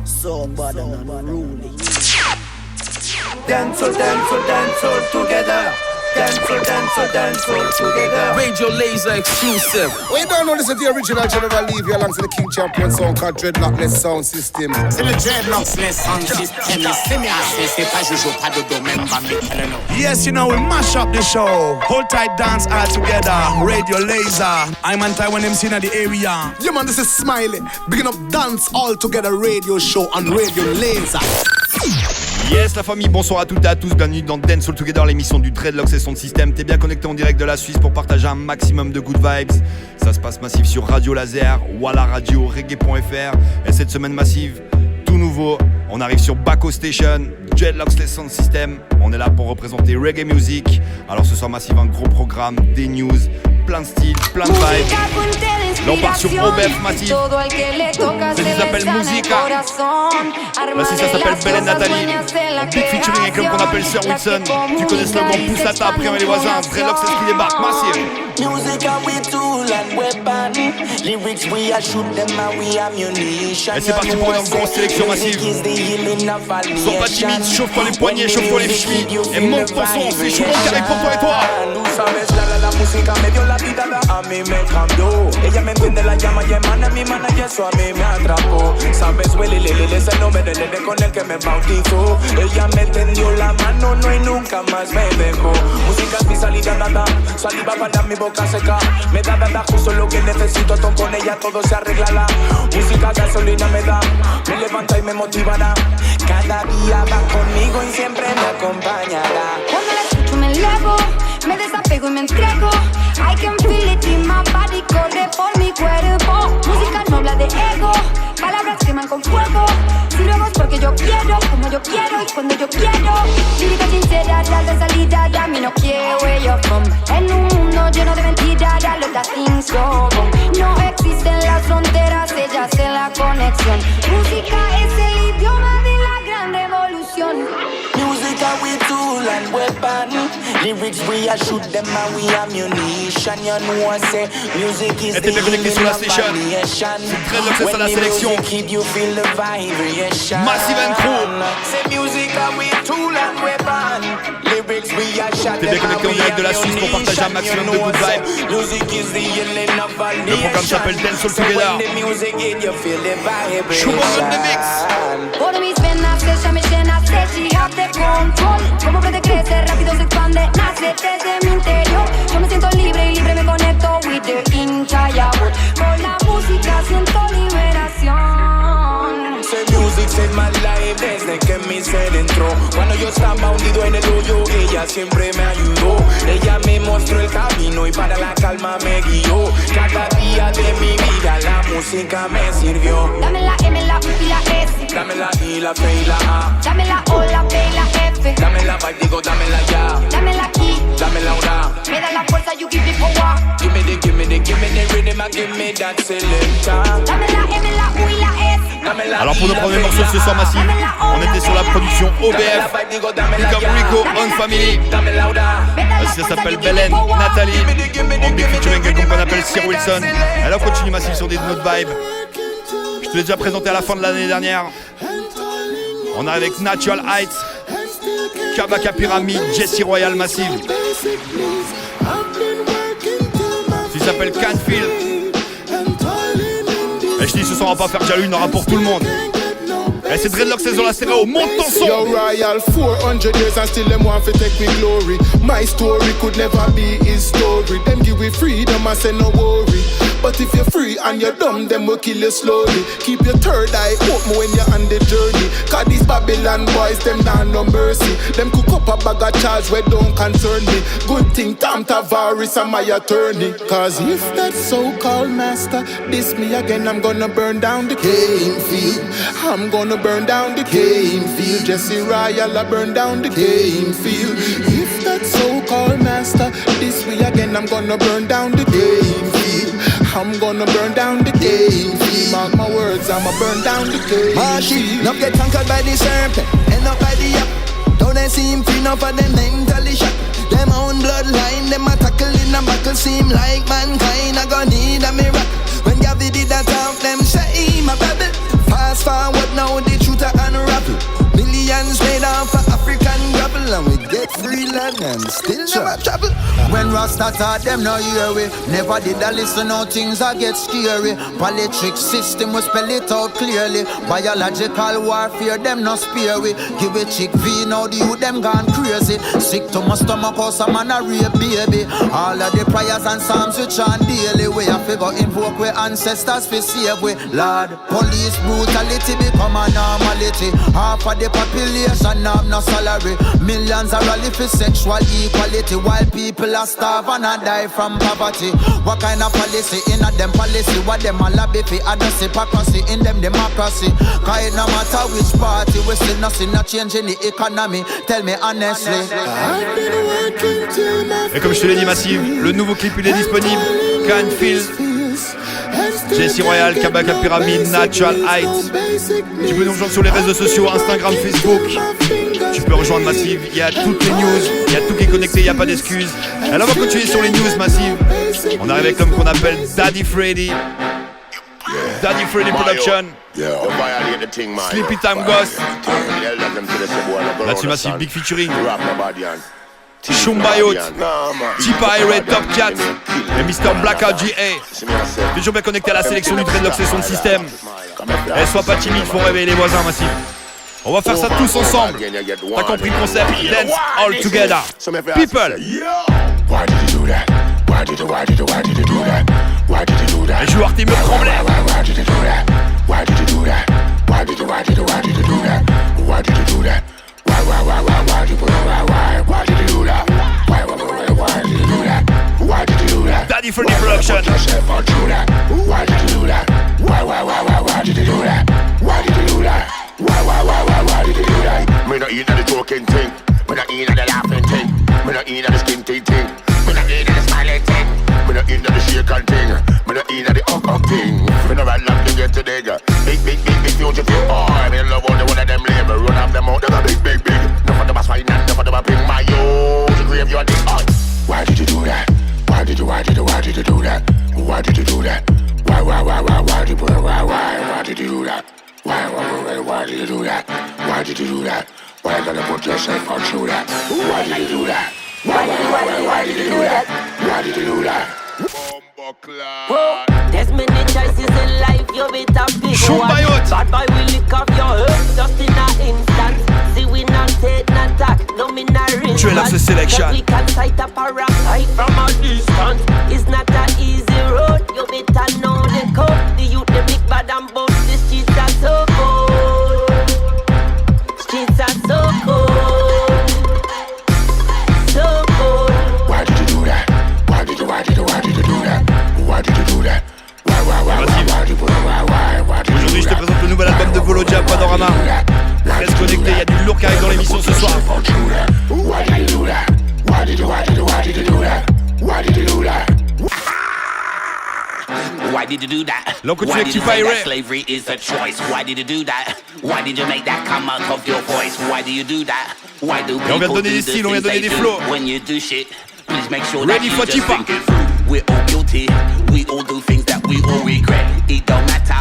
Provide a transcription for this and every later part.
So bad and unruly. Dance together. Dance together. Radio Laser exclusive. We don't know this is the original General Levy alongside the King Champion song called Dreadlockless Sound System. C'est le Dreadlockless Sound System. C'est pas Jojo, pas de domaine, Yes, you know, we mash up the show. Hold tight, dance all together. Radio Laser. I'm on Taiwan MC in the area. Yeah, man, this is Smiley. Bigging up Dance All Together radio show on Radio Laser. Yes la famille, bonsoir à toutes et à tous, bienvenue dans Dance All Together, l'émission du Dreadlocks et son système. T'es bien connecté en direct de la Suisse pour partager un maximum de good vibes. Ça se passe massif sur Radio Laser, Walla Radio, Reggae.fr. Et cette semaine massive, tout nouveau, on arrive sur Baco Station, Dreadlocks et son système. On est là pour représenter Reggae Music. Alors ce soir massive, un gros programme, des news, plein de styles, plein de vibes. Là on part sur OBF Massive. Ça s'appelle Musica. Là ça s'appelle Belen Nathalie. Big featuring avec l'homme qu'on appelle Sir Wilson. Tu connais ce slogan, pousse la table, après les voisins. Dreadlocks c'est ce qui débarque, Massive. Et c'est parti pour une grosse sélection massive. Sois pas timide, chauffe-toi les poignets, chauffe-toi les chevilles. Et monte ton son, c'est chaud carré pour toi et toi. La música me dio la vida, a mí me cambió. Ella me entiende, la llama y emana mi mana y eso a mí me atrapó. Sabes, Willy, es el nombre del nene con el que me bautizó. Ella me tendió la mano, no y nunca más me dejó. Música es mi salida, nada, saliva para mi boca seca. Me da justo lo que necesito, con ella todo se arregla. La música gasolina me da, me levanta y me motivará. Cada día va conmigo y siempre me acompañará. Cuando la escucho me elevo, me desapego y me entrego. I can feel it in my body, corre por mi cuerpo. Música no habla de ego, palabras queman con fuego. Si lo hago es porque yo quiero, como yo quiero y cuando yo quiero. Lírica sincera, la de salida, a mí no quiero where you're from. En un mundo lleno de mentiras, a los things go wrong. No existen las fronteras, ellas en la conexión. Música es el idioma de la gran revolución. Music are we tool and weapon. Lyrics we are shoot them and we ammunition. You know I say music is the healing of variation. When the music hit you feel the vibration. Massive and Crew. Say music are we tool and weapon. Lyrics we are shot them and we de la Suisse pour partager un maximum de good vibes. Music is the healing of variation. Le programme s'appelle Dance All Together. When the music hit you feel the Choubo vibration. on the mix. Por mis venas ella me llena, sé she have the control. Como puede crecer, rápido se expande, nace desde mi interior. Yo me siento libre y libre me conecto with the entire world. Con la música siento liberación. Say music saved my life desde que mi ser entró. Cuando yo estaba hundido en el hoyo, ella siempre me ayudó. Ella me mostró el camino y para la calma me guió. Cada día de mi vida la música me sirvió. Dame la M, la U y la S. Dame la I, la F y la A. Dame la O, la P y la F. Dame la vibe, digo, dame la ya. Dame la I. Dame la una. Me da la fuerza, you give me power. Give me the rhythm and give me that selector. Dame la M, la U y la S. Alors pour nos premiers morceaux ce soir massif, on était sur la production OBF, Rico, On Family. Ça s'appelle Belen Nathalie, en big featuring quelqu'un qu'on appelle Sir Wilson. Alors on continue massif sur des notes vibes. Je te l'ai déjà présenté à la fin de l'année dernière. On arrive avec Natural Heights, Kabaka Pyramid, Jesse Royal Massive. Il s'appelle Canfield. Et je dis ce soir on va pas faire jaloux, il y en aura pour tout le monde. Et c'est Dreadlocks, c'est dans la stéréo, monte ton son. Yo Royal, 400 years and still them want to take me glory. My story could never be his story. Them give we freedom, I say no worry. But if you're free and you're dumb, them will kill you slowly. Keep your third eye open when you're on the journey. Cause these Babylon boys, them down no mercy. Them cook up a bag of charge where don't concern me. Good thing Tam Tavares and my attorney. Cause if that so-called master diss me again, I'm gonna burn down the game field. I'm gonna burn down the game field. Jesse Royal, I burn down the game field. If that so-called master diss me again, I'm gonna burn down the game field. I'm gonna burn down the game field. Mark my words, I'ma burn down the game field. Not get conquered by the serpent, end up by the app. Don't they seem free enough for them mentally shot. Them own bloodline, them a tackle in a battle. Seem like mankind, I gonna need a miracle. When Gavin did and we get free land and still never travel. When Rasta taught them no hear we, never did I listen how things I get scary. Politics system we spell it out clearly. Biological warfare them no spare we. Give it chick V now the youth them gone crazy. Sick to my stomach cause I'm on a rape baby. All of the prayers and psalms we chant daily. We have to go invoke we ancestors for save we. Lord, police brutality become a normality. Half of the population have no salary. Millions are rally for sexual equality, while people are starve and a die from poverty. What kind of policy in a them policy? What them a lobby for? I don't see hypocrisy in them democracy. Cause it no matter which party, we still not see no change in the economy. Tell me honestly. Et comme je te l'ai dit Massive, le nouveau clip il est disponible. Canfield, Jesse Royal, Kabaka Pyramid, Natural Heights. Tu peux nous rejoindre sur les réseaux sociaux, Instagram, Facebook. Tu peux rejoindre Massive, il y a toutes les news, il y a tout qui est connecté, il n'y a pas d'excuses. Alors on va continuer sur les news Massive. On arrive avec l'homme qu'on appelle Daddy Freddy. Daddy Freddy Production. Sleepy Time Ghost. Là-dessus Massive, big featuring. Shumbayot, Tipa Red Top 4 et Mr. Blackout GA. Toujours bien connecté à la sélection du Dreadlock Session de système. Et sois pas timide, faut réveiller les voisins Massive. On va faire ça tous ensemble. T'as compris le concept? Dance all together. People. Les joueurs t'es me trembler. Daddy Freddy Production. Why did you do that? Why did you do that? Why did you do that? Why did you do that? Me not eat the joking thing. Me not eat the laughing thing. Me not eat the skin thing. Me not eat the smiling thing. Me not eat the shaking thing. Me not eat the up thing. Me not run up to get to dig. Big future thing. Oh, I mean love only one of them labor. Run up them out. Them a big. No for them a swine and no for them a bring my yo. The graveyard the art. Why did you do that? Why did you do that? Why did you do that? Why did you do that? Why did you do that? Why did you do that? Why did you do that? Why you gonna put yourself out through that? Why did you do that? Why did you do that? Why did you do that? Whoa, there's many choices in life, you better pick one. Bad boy will lick off your head just in an instant. See we not take no attack, no me not rinse. Trailer selection. We can sight up a rock right from a distance. It's not an easy road, you better know the code. The youth, the big bad and bold, the streets are so cold. Streets are so cold. So cold. Why did you do that? Why did you do that? Why did you do that? Aujourd'hui je te présente le nouvel album de Volodia Panorama. Reste connecté, il y a du lourd qui arrive dans l'émission ce soir. Why did you do that? Why did you do that? Why did you do that? Why did you do that? Why did you say that slavery is a choice? Why did you do that? Why did you make that come out of your voice? Why do you do that? Why do people do the things they do when you do shit? Please make sure that you just think it through. We're all guilty. We all do things that we all regret. It don't matter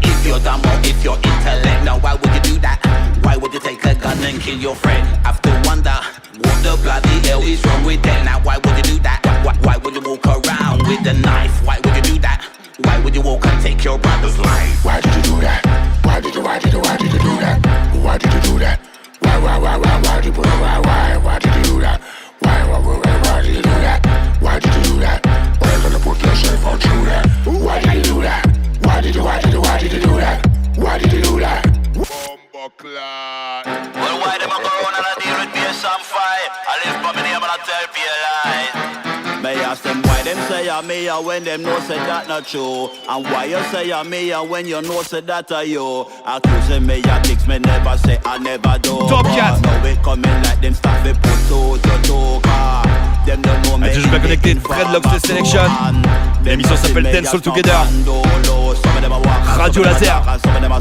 if you're dumb or if you're intellect. Now why would you do that? Why would you take a gun and kill your friend? I have to wonder what the bloody hell is wrong with them. Now why would you do that? Why would you walk around with a knife? Why would you do that? Why would you walk and take your brother's life? Why did you do that? Why did you do that? Why did you do that? Why did you do that? Why did you do that? Why did you do that? Why did you do that? Why you gonna put yourself out through that? Why did you do that? Why did you do that? Why did you do that? Well, why them a go round and a deal with me some fight? I live for me name and I tell people lies. May ask them why them say I'm me when them know say that not true. And why you say I'm me when you know say that are you. Accusing me ya kicks me never say I never do. Top Cat. Now it coming like them stuff they put to car. Them don't know me. Toujours bien connecté, Dreadlock Selection. L'émission s'appelle Dance All Together. Radio Laser.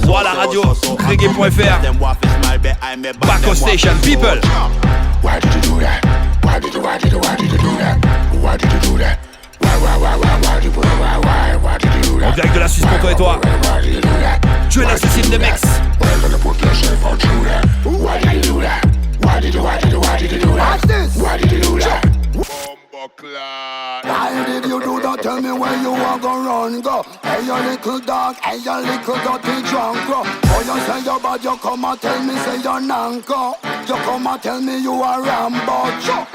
Voilà radio. Reggae.fr. Baco Station. People. Why did you do that? Why did you do that? Why did you do that? Why did you do that? En direct de la Suisse pour toi et toi. Tu es l'assassine de Mex. Why did you do that? Why did you do that? Why did you do that? Why did you do that? Watch this. Why did you do that? Why did you do that? Tell me where you are gonna run, go. Hey, you little dog, hey, you little dirty drunk, bro. Oh, you say you're bad, you come and tell me, say you're nanko. You come and tell me you are Rambo, Chuck.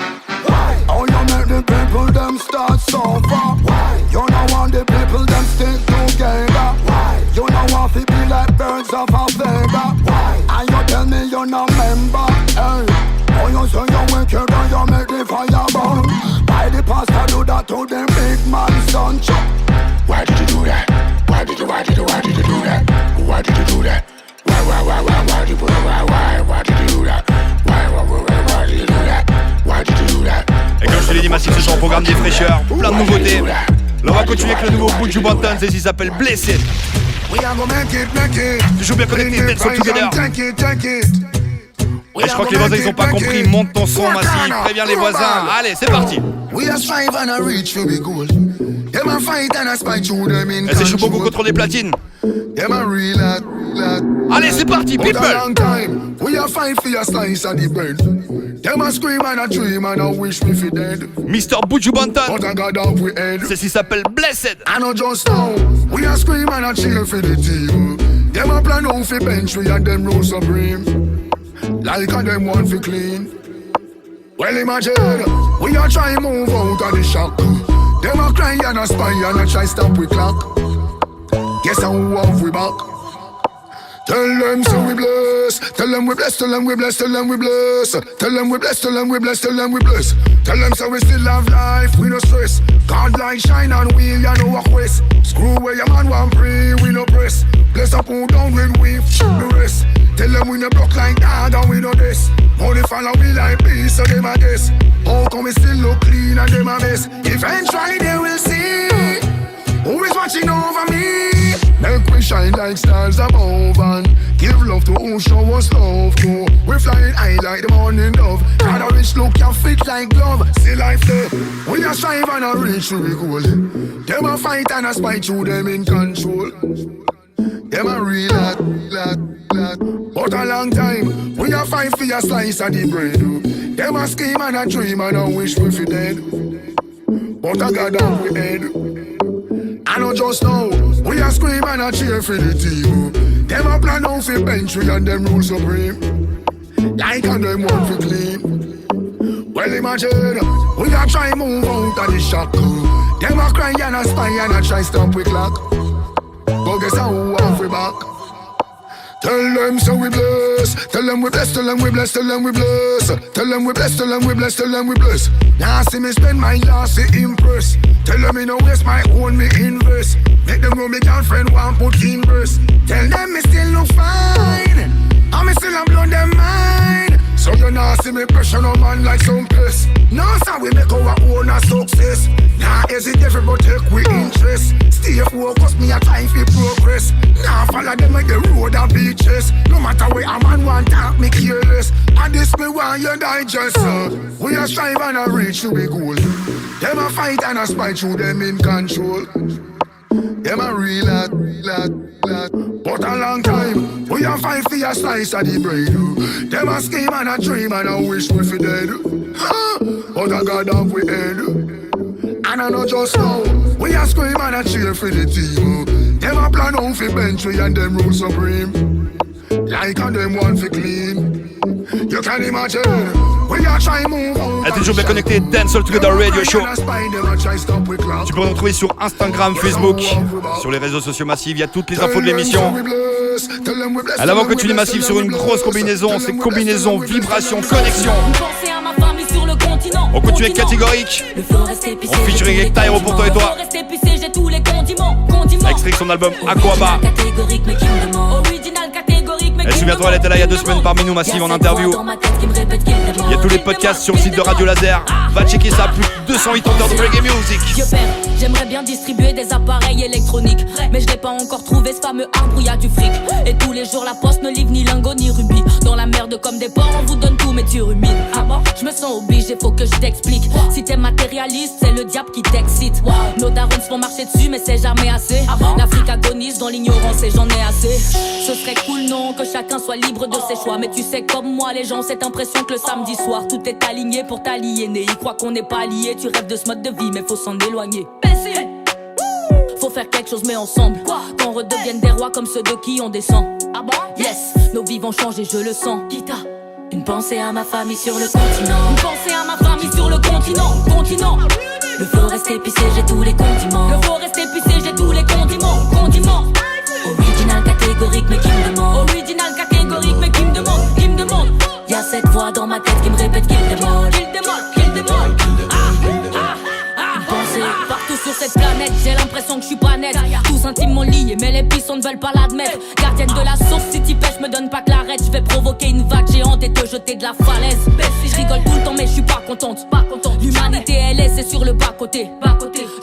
Why? Oh, you make the people, them start suffer. Why? You don't want the people, them stick together. Why? You don't want to be like birds of a feather. Why? And you tell me you're not member, hey. Oh, you say you're wicked and you make the fire burn. Why the pastor do that to the big man's son? Why did you do that? Why did you do that? Why did you do that? Why did you do that? Why did you do that? Why did you do that? Why did you do that? Et comme je te l'ai dit, Massif, ce soir, programme des fraîcheurs, plein de nouveautés. Là, on va continuer avec le nouveau Buju Banton, c'est ce qu'il s'appelle Blessed. Toujours bien connecté, Dance All Together. Et je crois que les voisins ils ont pas compris. Monte ton son, Massif, préviens les voisins. Allez, c'est parti. Et c'est Choubogo contre des platines. Allez, c'est parti, people. Mr. Buju Banton. C'est ce qui s'appelle Blessed. Them a plan out fi bench we and them rule supreme. Like a them want fi clean. Well imagine, we a try move out of the shock. Them a cry and a spy and a try stop we clock. Guess how off we back. Tell them so we bless. Tell them we bless, tell them we bless, tell them we bless. Tell them we bless, tell them we bless, tell them we bless. Tell them so we still have life, we no stress. God like shine and we ya no walk west. Screw where your man want pray, we no press. Bless up who down when we the rest. Tell them we no block like that and we no this. Only follow we like peace so them a guess. How come we still look clean and them a mess? Eventually they will see who is watching over me. Make we shine like stars above and give love to who show us love to. We flying high like the morning dove. God a rich look can fit like glove. See life there. We a strive and a reach to the goal. Them a fight and a spite through them in control. Them a real lad. But a long time we a fight for a slice of the bread. Them a scheme and a dream and a wish we fi dead. But a God have we head. I know just now, we a scream and a cheer for the team. Them a plan out for bench we and them rule supreme. Like and them want for clean. Well imagine, we a try move out of the shock. Them a cry and a spy and a try stop we clock. But guess how off we back. Tell them so we bless. Tell them we bless, tell them we bless, tell them we bless. Tell them we bless, tell them we bless, tell them we bless. Now see me spend my last to impress. Tell them me no waste my own, me invest. Make them know me girlfriend want put in verse. Tell them me still look fine. And me still a blow them mind. So you nah see me pressure no man like some piss. Now so we make our own a success. Nah hesitate but take we interest. Stay focused, me a time for progress. Now follow them like the road and beaches. No matter where a man want talk, me careless. And this me want you digest. We a strive and a reach to be goal. Them a fight and a spite through them in control. Them a real lad. But a long time, we a fight for a slice of the bread. Them a scheme and a dream and a wish we fi dead. But a God have we head. And I know just now, we a scream and a cheer for the team. Them a plan out fi bench we and them rule supreme. Like and them want fi clean. You can imagine, we a try move out. Elle est toujours bien connectée, Dance All Together Radio Show. Tu peux nous retrouver sur Instagram, Facebook, sur les réseaux sociaux massifs, il y a toutes les infos de l'émission. À l'avant continue Massif sur une grosse combinaison, c'est combinaison, vibration, connexion. On continue avec Catégorique. On featuring avec Tyro pour toi et toi. Extrait de son album Aquaba. Et souviens-toi, elle était là il y a 2 semaines parmi nous, Massive, en interview. Il y a tous les podcasts sur le site de Radio Laser. Va checker ça, plus de 208 heures de reggae music. J'aimerais bien distribuer des appareils électroniques, mais je n'ai pas encore trouvé ce fameux arbre où y a du fric. Et tous les jours la poste ne livre ni lingot ni rubis. Dans la merde comme des porcs, on vous donne tout mais tu rumines. Ah bon, je me sens obligé, faut que je t'explique. Si t'es matérialiste, c'est le diable qui t'excite. Nos darons se font marcher dessus mais c'est jamais assez. L'Afrique agonise dans l'ignorance et j'en ai assez. Ce serait cool non, important que chacun soit libre de ses choix. Mais tu sais comme moi les gens ont cette impression que le samedi soir tout est aligné pour t'aliéner. Ils croient qu'on n'est pas liés, tu rêves de ce mode de vie mais faut s'en éloigner. Faut faire quelque chose mais ensemble. Qu'on redevienne des rois comme ceux de qui on descend. Ah bon? Yes, nos vies vont changer, je le sens. Kita. Une pensée à ma famille sur le continent. Une pensée à ma famille sur le continent. Le flow reste épicé, j'ai tous les condiments. Le flow reste épicé, j'ai tous les condiments. Original catégorique mais qui me demande. Original catégorique mais qui me demande. Y'a cette voix dans ma tête qui me répète qu'il demande. Partout sur cette planète, j'ai l'impression que je suis pas net. Tous intimement liés, mais les pistons ne veulent pas l'admettre. Gardienne de la source, si t'y pêches, me donne pas que l'arrête. Je vais provoquer une vague géante et te jeter de la falaise. Je rigole tout le temps, mais je suis pas contente. L'humanité, elle est, c'est sur le bas-côté.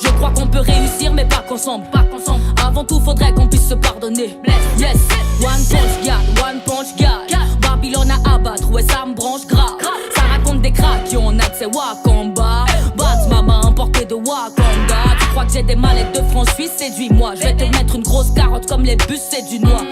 Je crois qu'on peut réussir, mais pas qu'ensemble. Avant tout, faudrait qu'on puisse se pardonner. Yes, one punch God. Babylone à abattre, ouais, ça me branche grave. Ça raconte des cracks qui ont accès Wakamba. Bats, maman importée de Wakanda. Tu crois que j'ai des mallettes de France Suisse, séduis-moi. Je vais te mettre une grosse carotte comme les bus, c'est du noix.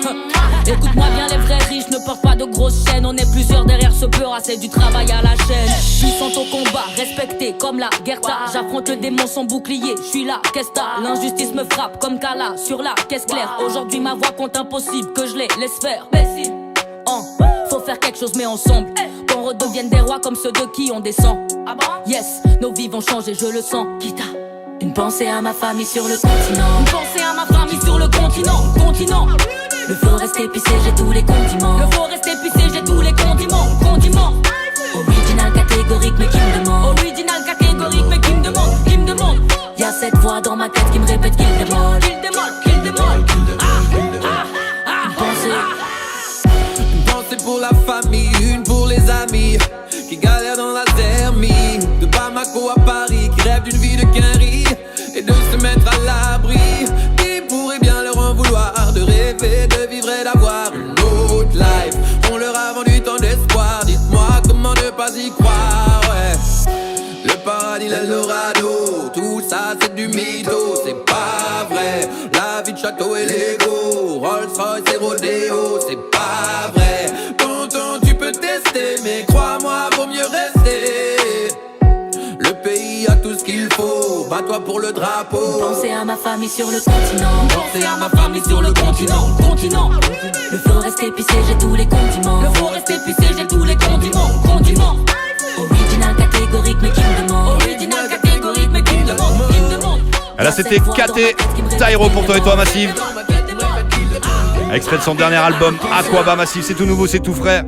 Écoute-moi bien, les vrais riches ne portent pas de grosses chaînes. On est plusieurs derrière ce peur, c'est du travail à la chaîne. Puissant au combat, respecté comme la Gerta. J'affronte le démon sans bouclier, je suis là, qu'est-ce que l'injustice me frappe comme Kala sur la caisse claire. Aujourd'hui ma voix compte impossible que je les laisse faire. Faut faire quelque chose mais ensemble. Qu'on redevienne des rois comme ceux de qui on descend. Yes, nos vies vont changer, je le sens. Kita. Une pensée à ma famille sur le continent. Une pensée à ma famille sur le continent. Le flow reste épicé, j'ai tous les condiments. Le flow reste épicé, j'ai tous les condiments. Original catégorique mais qui me demande. Original catégorique mais qui me demande. Y'a cette voix dans ma tête qui me répète qu'il demande. Une pour la famille, une pour les amis qui galèrent dans la thermie. De Bamako à Paris, qui rêvent d'une vie de quinri et de se mettre à l'abri. Qui pourrait bien leur en vouloir de rêver, de vivre et d'avoir une autre life. On leur a vendu tant d'espoir, dites-moi comment ne pas y croire, ouais. Le paradis, l'Eldorado, tout ça c'est du mytho, c'est pas vrai. La vie de château et l'ego, Rolls Royce et rodéo, c'est pas vrai. Tonton tu peux tester, mais crois-moi vaut mieux rester. Le pays a tout ce qu'il faut, bats-toi pour le drapeau. Pensez à ma famille sur le continent. Pensez à ma famille sur le continent. Le flow reste épicé, j'ai tous les condiments. Le flow reste épicé, j'ai tous les condiments. Original catégorique mais qui me demande. Original catégorique mais qui me demande. Là c'était KT Tyro pour toi et toi Massive. Extrait de son dernier album Aquaba Massive, c'est tout nouveau, c'est tout frais.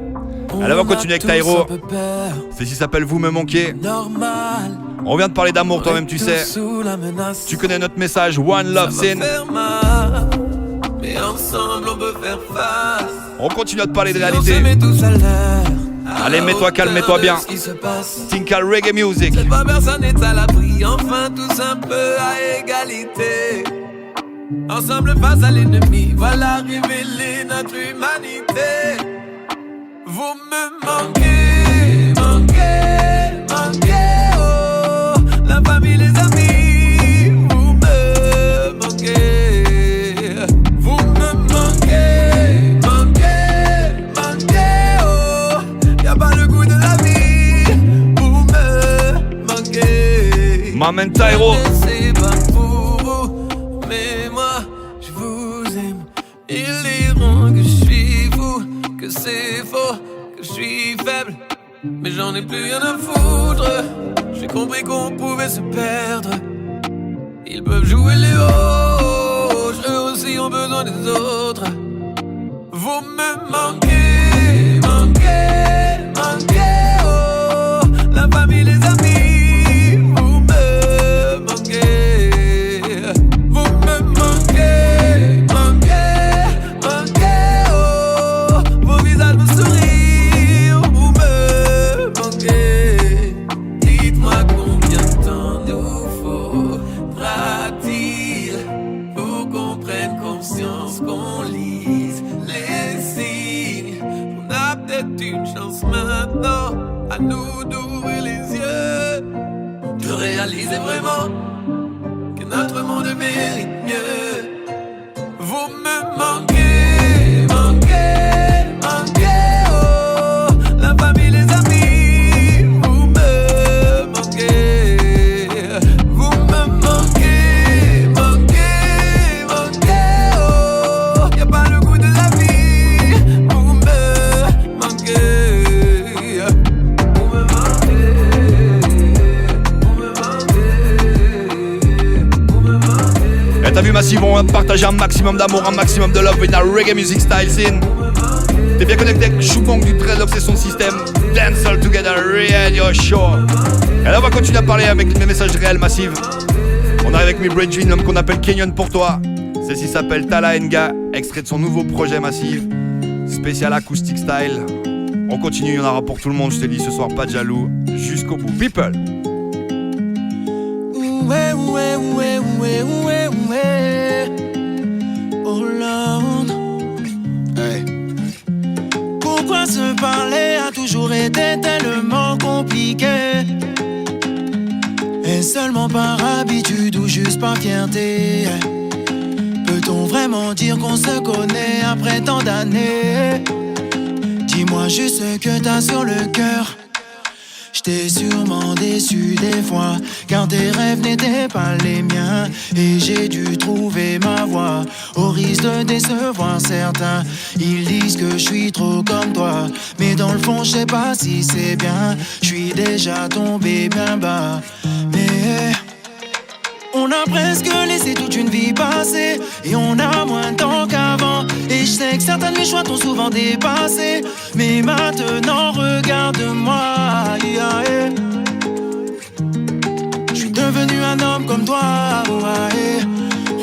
Allez, on va continuer avec Tyro. Ceci s'appelle Vous me manquez. On vient de parler d'amour, toi-même tu sais. Tu connais notre message One Love Sin. Mais ensemble on peut faire face. On continue à te parler de réalité. Allez, mets-toi calme, mets-toi bien. Tinkal Reggae Music. Cette fois personne n'est à l'abri, enfin tous un peu à égalité. Ensemble face à l'ennemi, voilà révéler notre humanité. Vous me manquez, oh. La famille, les amis, vous me manquez. Vous me manquez, oh. Y'a pas le goût de la vie, vous me manquez. Maman Tyro. C'est pas pour vous, mais moi je vous aime. Ils diront que je suis fou, que c'est faux, que je suis faible, mais j'en ai plus rien à foutre. J'ai compris qu'on pouvait se perdre. Ils peuvent jouer les hauts, eux aussi ont besoin des autres. Vous me manquez, oh. La famille, les amis, vous me manquez. Vous me manquez, oh. Vos visages me sourient, vous me manquez. Dites-moi combien de temps nous faudra-t-il pour qu'on prenne conscience, qu'on lise les signes. On a peut-être une chance maintenant, à nous d'ouvrir les yeux, de réaliser vraiment que notre monde mérite mieux. Vous me manquez, me partager un maximum d'amour, un maximum de love with our reggae music style scene. T'es bien connecté avec Choubong du Dreadlocks et son système Dance All Together Radio Show. Et là on va continuer à parler avec mes messages réels massifs. On arrive avec mes Bridgewin, l'homme qu'on appelle Kenyon pour toi. Celle-ci s'appelle Tala Nga, extrait de son nouveau projet massif, spécial acoustic style. On continue, il y en aura pour tout le monde, je te dis ce soir, pas de jaloux, jusqu'au bout. People. Ouais, ouais, ouais, ouais, ouais, ouais. Oh Lord. Hey. Pourquoi se parler a toujours été tellement compliqué? Et seulement par habitude ou juste par fierté? Peut-on vraiment dire qu'on se connaît après tant d'années? Dis-moi juste ce que t'as sur le cœur. J't'ai sûrement déçu des fois, car tes rêves n'étaient pas les miens. Et j'ai dû trouver ma voie, au risque de décevoir certains. Ils disent que je suis trop comme toi, mais dans le fond je sais pas si c'est bien. Je suis déjà tombé bien bas, mais on a presque laissé toute une vie passer, et on a moins de temps qu'avant. Et je sais que certains de mes choix t'ont souvent dépassé, mais maintenant regarde-moi, yeah. Je suis devenu un homme comme toi, ouais.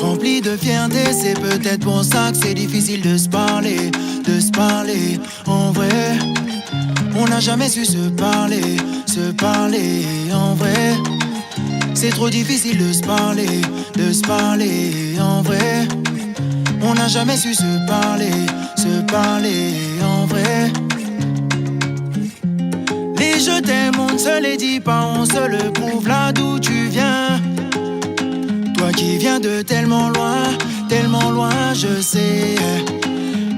Rempli de fierté, c'est peut-être pour ça que c'est difficile de se parler en vrai. On n'a jamais su se parler en vrai. C'est trop difficile de se parler en vrai. On n'a jamais su se parler en vrai. Les je t'aime, on ne se les dit pas, on se le prouve là d'où tu viens. Toi qui viens de tellement loin, je sais.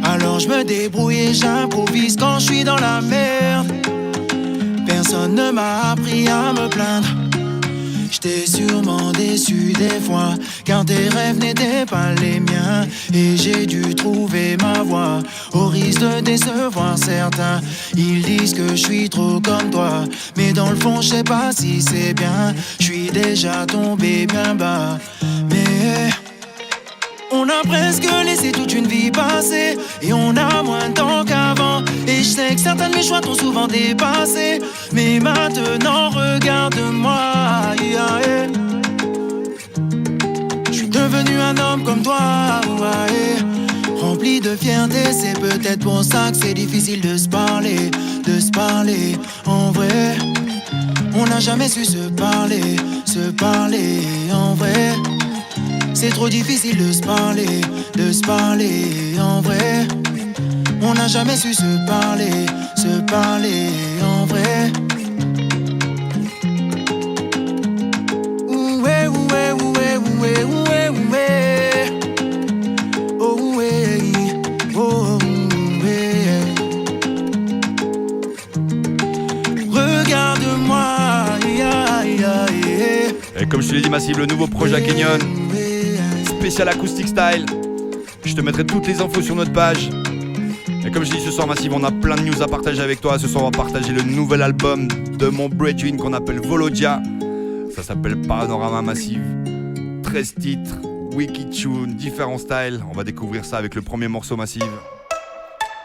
Alors je me débrouille et j'improvise quand je suis dans la merde. Personne ne m'a appris à me plaindre. J't'ai sûrement déçu des fois, car tes rêves n'étaient pas les miens. Et j'ai dû trouver ma voie, au risque de décevoir certains. Ils disent que je suis trop comme toi, mais dans le fond je sais pas si c'est bien. Je suis déjà tombé bien bas, mais on a presque laissé toute une vie passer, et on a moins de temps qu'avant. Et je sais que certains de mes choix t'ont souvent dépassé, mais maintenant regarde-moi, yeah. Je suis devenu un homme comme toi, ouais. Rempli de fierté, c'est peut-être pour ça que c'est difficile de se parler en vrai. On n'a jamais su se parler en vrai. C'est trop difficile de se parler en vrai. On n'a jamais su se parler en vrai. Oué, oué, oué, oué, oué, oué. Oh, oué, oh, oué. Regarde-moi, yeah, yeah, yeah. Et comme je te l'ai dit Massive, le nouveau projet Kenyon, spécial acoustic style. Je te mettrai toutes les infos sur notre page. Et comme je dis ce soir Massive, on a plein de news à partager avec toi. Ce soir on va partager le nouvel album de mon Bridgewin qu'on appelle Volodia. Ça s'appelle Panorama Massive. 13 titres, wiki tune, différents styles. On va découvrir ça avec le premier morceau Massive.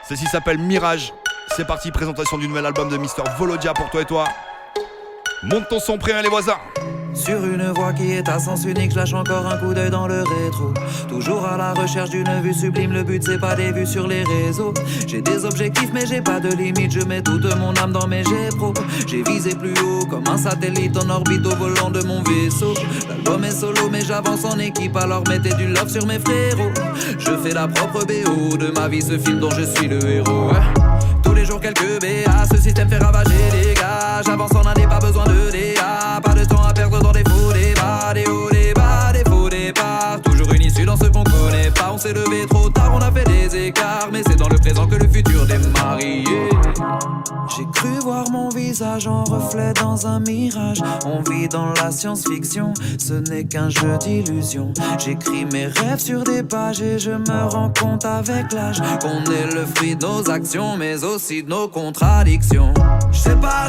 Ceci s'appelle Mirage. C'est parti, présentation du nouvel album de Mr. Volodia pour toi et toi. Monte ton son, prêt les voisins. Sur une voie qui est à sens unique, je lâche encore un coup d'œil dans le rétro. Toujours à la recherche d'une vue sublime, le but c'est pas des vues sur les réseaux. J'ai des objectifs mais j'ai pas de limite, je mets toute mon âme dans mes jets pro. J'ai visé plus haut comme un satellite en orbite au volant de mon vaisseau. L'album est solo mais j'avance en équipe, alors mettez du love sur mes frérots. Je fais la propre BO de ma vie, ce film dont je suis le héros. Tous les jours quelques BA, ce système fait ravager les gars. J'avance en année, pas besoin de DA. Pas de temps à perdre dans des faux débats. Des hauts débats, des faux départs. Toujours une issue dans ce qu'on connaît pas. On s'est levé trop tard, on a fait des écarts. Mais c'est dans le présent que le futur démarre. J'ai cru voir mon visage en reflet dans un mirage. On vit dans la science-fiction, ce n'est qu'un jeu d'illusion. J'écris mes rêves sur des pages et je me rends compte avec l'âge qu'on est le fruit de nos actions, mais aussi de nos contradictions. Je sais pas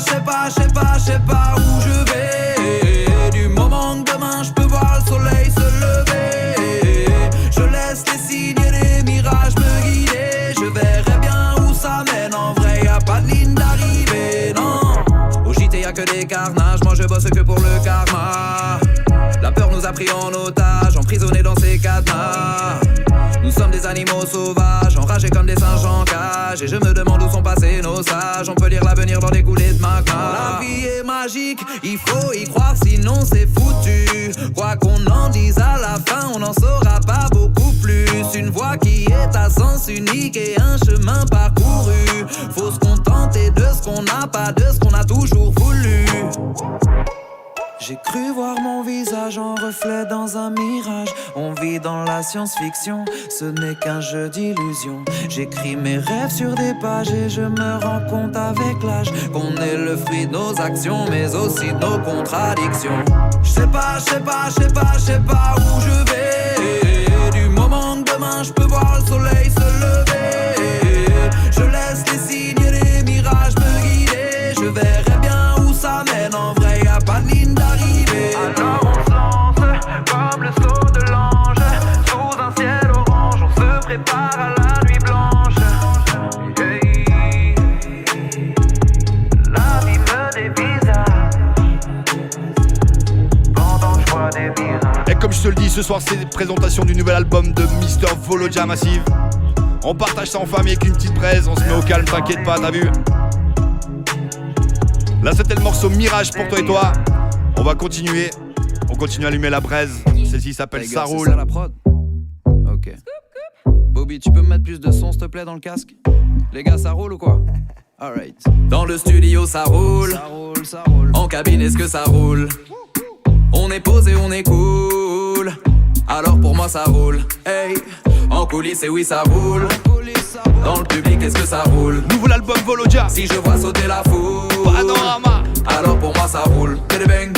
où je vais. Du moment que demain je peux voir le soleil se lever, je que des carnages, moi je bosse que pour le karma. La peur nous a pris en otage, emprisonnés dans ces cadenas. Nous sommes des animaux sauvages, enragés comme des singes en cage. Et je me demande où sont passés nos sages. On peut lire l'avenir dans des coulées de magma. La vie est magique, il faut y croire sinon c'est foutu. Quoi qu'on en dise à la fin, on n'en saura pas beaucoup plus. Une voie qui est à sens unique et un chemin parcouru. Faut se contenter de ce qu'on n'a pas, de ce qu'on a toujours voulu. J'ai cru voir mon visage en reflet dans un mirage. On vit dans la science-fiction, ce n'est qu'un jeu d'illusion. J'écris mes rêves sur des pages et je me rends compte avec l'âge qu'on est le fruit de nos actions, mais aussi de nos contradictions. Je sais pas où je vais. Du moment que demain je peux voir le soleil se lever. Je laisse les signes et les mirages me guider. Je verrai bien où ça mène, en vrai y'a pas de ligne d'arrivée. Alors on se lance comme le saut de l'ange. Sous un ciel orange, on se prépare à la nuit blanche. Hey. La vie me dévisage pendant que je vois des mirages. Et comme je te le dis, ce soir c'est la présentation du nouvel album de Mr. Volodja Massive. On partage ça en famille avec une petite braise, on se met au calme, t'inquiète pas, t'as vu? Là c'était le morceau Mirage pour toi et toi. On va continuer. On continue à allumer la braise. Celle-ci s'appelle Ça roule. C'est ça la prod? Ok. Bobby, tu peux me mettre plus de son s'il te plaît dans le casque? Les gars, ça roule ou quoi? Alright. Dans le studio ça roule. Ça roule, ça roule. En cabine est-ce que ça roule? On est posé, on est cool. Alors pour moi ça roule. Hey. En coulisses et oui ça roule. Dans le public est-ce que ça roule? Nouveau album Volodja. Si je vois sauter la foule, Panorama. alors pour moi ça roule. Bang.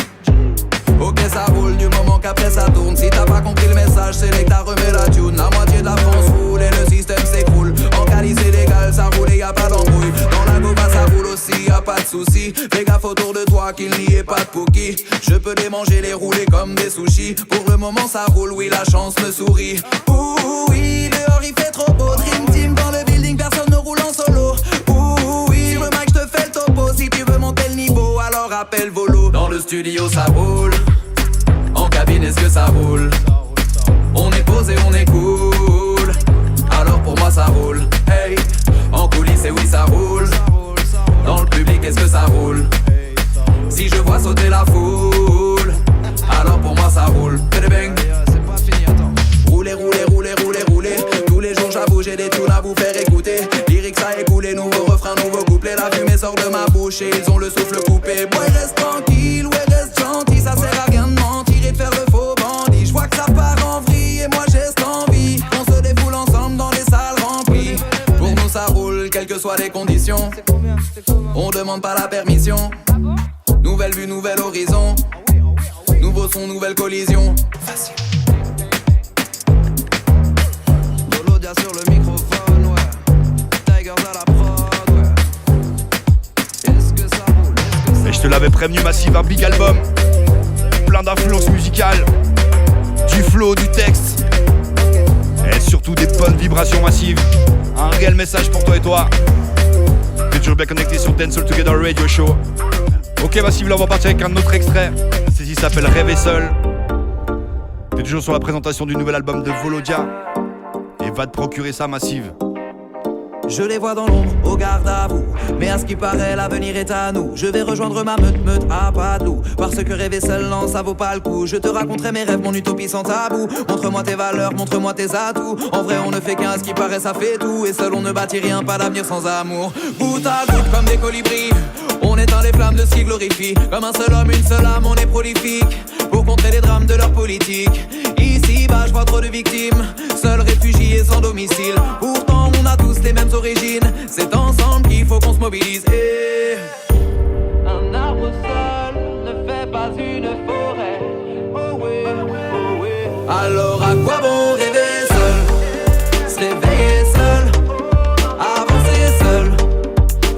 Ok ça roule du moment qu'après ça tourne. Si t'as pas compris le message, c'est là que t'as remis la tune. La moitié de la France roule et le système s'écroule. En Cali c'est légal, ça roule et y'a pas d'embrouille. Dans la Goma ça roule aussi, y'a pas de soucis. Fais gaffe autour de toi qu'il n'y ait pas de pookie. Je peux les manger, les rouler comme des sushis. Pour le moment ça roule, oui la chance me sourit. Ouh oui, dehors il fait trop beau. Dream team dans le building, personne ne roule en solo. Ouh oui, sur le mic je te fais le topo. Si tu veux monter le niveau, alors appelle Volo. Dans le studio ça roule. En cabine est-ce que ça roule? On est posé, on est cool. Alors pour moi ça roule. Hey. En coulisses et oui ça roule. Dans le public est-ce que ça roule? Si je vois sauter la foule, alors pour moi ça roule. Bang. Roulez, roulez, roulez, roulez, roulez. Tous les jours j'avoue j'ai des tunes à vous faire écouter. Lyrics à écouler, nouveau refrain, nouveau couplet. La fumée sort de ma bouche et ils ont le souffle coupé. Boy reste tranquille, ouais reste gentil. Ça sert à rien de mentir et de faire le faux bandit. Je vois que ça part en vrille et moi j'ai cette envie. On se défoule ensemble dans les salles remplies. Pour nous ça roule, quelles que soient les conditions. On demande pas la permission. Nouvelle vue, nouvel horizon. Nouveau son, nouvelle collision. Facile. Volodja sur le microphone, ouais. Tigers à la prod, ouais. Est-ce que ça roule? Et je te l'avais prévenu, Massive, un big album. Plein d'influences musicales. Du flow, du texte. Et surtout des bonnes vibrations massives. Un réel message pour toi et toi. T'es toujours bien connecté sur Dance All Together Radio Show. Ok Massive, là on va partir avec un autre extrait. Celle-ci s'appelle Rêver seul. T'es toujours sur la présentation du nouvel album de Volodja. Et va te procurer ça Massive. Je les vois dans l'ombre, au garde à vous. Mais à ce qui paraît, l'avenir est à nous. Je vais rejoindre ma meute à pas de loup. Parce que rêver seul, non, ça vaut pas le coup. Je te raconterai mes rêves, mon utopie sans tabou. Montre-moi tes valeurs, montre-moi tes atouts. En vrai, on ne fait qu'un, à ce qui paraît, ça fait tout. Et seul, on ne bâtit rien, pas d'avenir sans amour. Goutte à goutte, comme des colibris. On éteint les flammes de ce qui glorifie. Comme un seul homme, une seule âme, on est prolifique. Pour contrer les drames de leur politique. Ici, bah, je vois trop de victimes. Seuls réfugiés sans domicile. Pourtant, on a tous les mêmes origines. C'est ensemble qu'il faut qu'on se mobilise. Et un arbre seul ne fait pas une forêt. Oh oui, oh oui. Alors à quoi bon rêver seul? Se réveiller seul, avancer seul,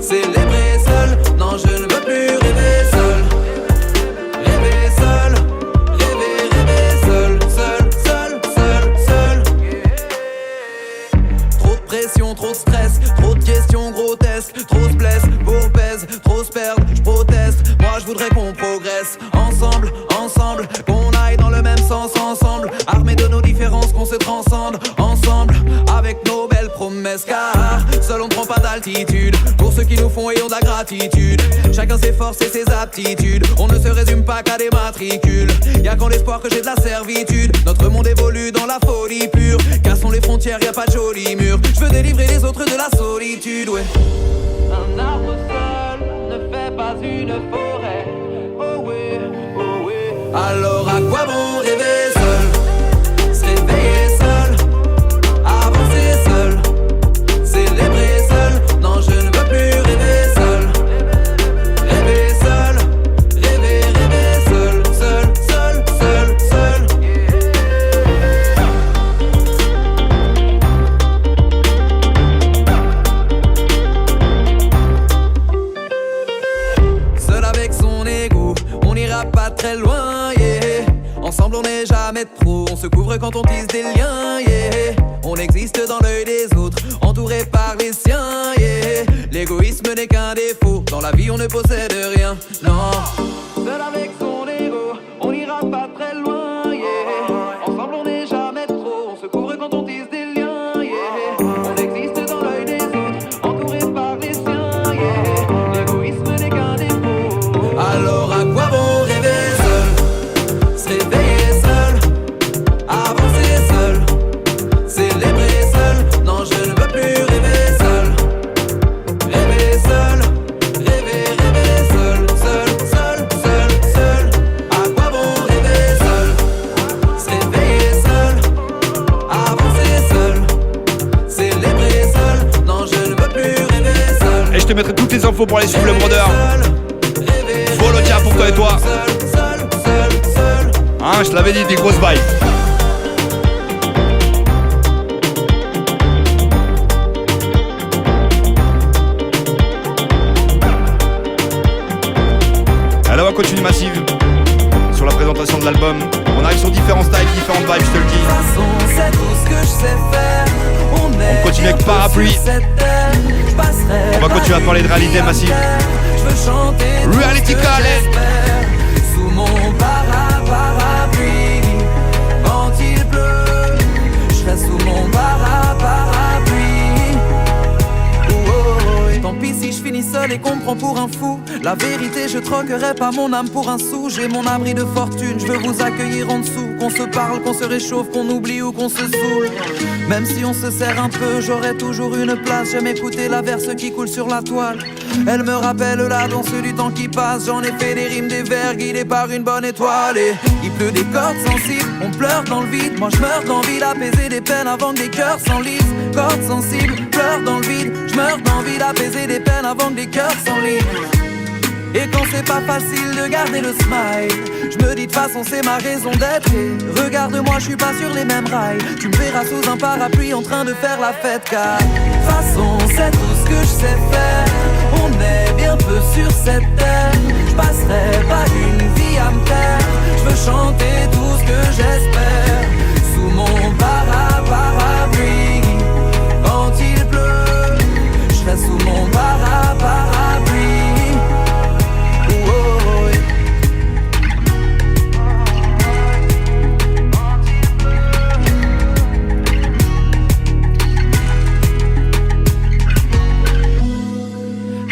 célébrer seul. Non, je ne veux plus rêver seul. Rêver seul, rêver seul, seul. Trop de pression, trop de stress, trop de questions grotesques, trop se blesse, pour pèse, trop se perdre, je proteste. Moi je voudrais qu'on progresse ensemble, ensemble, qu'on aille dans le même sens ensemble, armés de nos différences, qu'on se transcende ensemble, avec nos belles promesses, car seul on ne prend pas d'altitude, pour ceux qui nous font et ont de la gratitude, chacun ses forces et ses aptitudes, on ne se résume pas qu'à des matricules, y'a qu'en l'espoir que j'ai de la servitude, notre monde évolue dans la folie pure, cassons les frontières, y'a pas de jolis murs, je veux délivrer les autres de la solitude, ouais. Un arbre seul ne fait pas une forêt. Oh oui, oh oui. Alors à quoi bon rêver seul, se réveiller seul, avancer seul, célébrer seul. Non, je ne veux plus rêver seul. Rêver seul, rêver, rêver seul, seul, seul, seul, seul. Seul avec son ego, on n'ira pas très loin, yeah. Ensemble on n'est jamais trop, on se couvre quand on tisse des liens, yeah. On existe dans l'œil des autres, entouré par les siens, yeah. L'égoïsme n'est qu'un défaut, dans la vie on ne possède rien, non. Seul avec son ego, on n'ira pas très loin, yeah. Ensemble on n'est jamais trop, on se couvre quand on tisse des liens, yeah. On existe dans l'œil des autres, entouré par les siens, yeah. L'égoïsme n'est qu'un défaut. Alors à quoi bon rêver seul, se réveiller seul, avancer seul, célébrer seul. Non, je ne veux plus rêver seul, rêver seul, rêver, rêver seul, seul, seul, seul, seul. À quoi bon rêver seul, se réveiller seul, avancer seul, célébrer seul. Non, je ne veux plus rêver seul. Et je te mettrai toutes les infos pour aller suivre le brodeur. Follow tiens pour toi et toi. Hein, je te l'avais dit, des grosses vibes. Alors on va continuer massive sur la présentation de l'album. On arrive sur différents styles, différentes vibes, je te le dis. C'est tout ce que je sais faire. On continue avec Parapluie. On va continuer à parler de réalité massive. Reality Calais. Sous mon parapluie, quand il pleut, je serai sous mon parapluie. Tant pis si je finis seul et qu'on me prend pour un fou. La vérité, je troquerai pas mon âme pour un sou. J'ai mon abri de fortune, je veux vous accueillir en dessous. Qu'on se parle, qu'on se réchauffe, qu'on oublie ou qu'on se saoule. Même si on se serre un peu, j'aurai toujours une place. J'aime écouter la verse qui coule sur la toile. Elle me rappelle la danse du temps qui passe. J'en ai fait des rimes, des vers guidés par une bonne étoile. Et il pleut des cordes sensibles, on pleure dans le vide. Moi je meurs d'envie d'apaiser des peines avant que des cœurs s'enlisent. Cordes sensibles, pleure dans le vide. Je meurs d'envie d'apaiser des peines avant que des cœurs s'enlisent. Et quand c'est pas facile de garder le smile, je me dis de façon c'est ma raison d'être. Et regarde-moi, je suis pas sur les mêmes rails. Tu me verras sous un parapluie en train de faire la fête. Car de façon c'est tout ce que je sais faire. On est bien peu sur cette terre. Je passerai pas une vie à me taire. Je veux chanter tout ce que j'espère. Sous mon parapluie, quand il pleut, je serai sous mon parapluie.